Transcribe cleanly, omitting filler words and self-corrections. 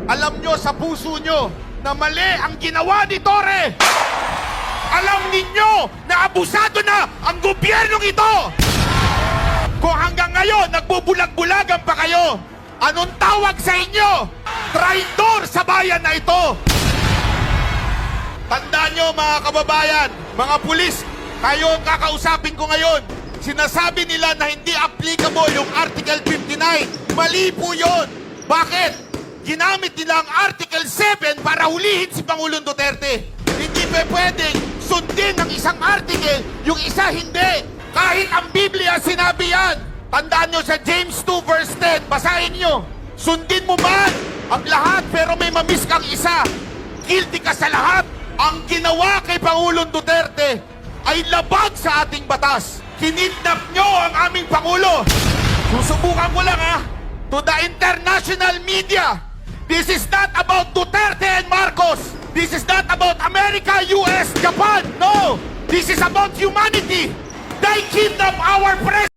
Alam nyo sa puso nyo na mali ang ginawa ni Torre. Alam ninyo na abusado na ang gobyernong ito. Kung hanggang ngayon nagbubulag-bulagan pa kayo, anong tawag sa inyo? Traidor sa bayan na ito. Tandaan nyo mga kababayan, mga pulis, kayo ang kakausapin ko ngayon. Sinasabi nila na hindi applicable yung Article 59. Mali po yun. Bakit? Ginamit nila ang Article 7 para hulihin si Pangulong Duterte. Hindi pa pwedeng sundin ng isang article, yung isa hindi. Kahit ang Biblia sinabi yan. Tandaan nyo sa James 2 verse 10, basahin nyo. Sundin mo man ang lahat pero may mamiss kang isa. Guilty ka sa lahat. Ang ginawa kay Pangulong Duterte ay labag sa ating batas. Kinidnap nyo ang aming Pangulo. Susubukan ko lang to the international media. This is not about Duterte and Marcos. This is not about America, US, Japan. No! This is about humanity. They kidnap our president.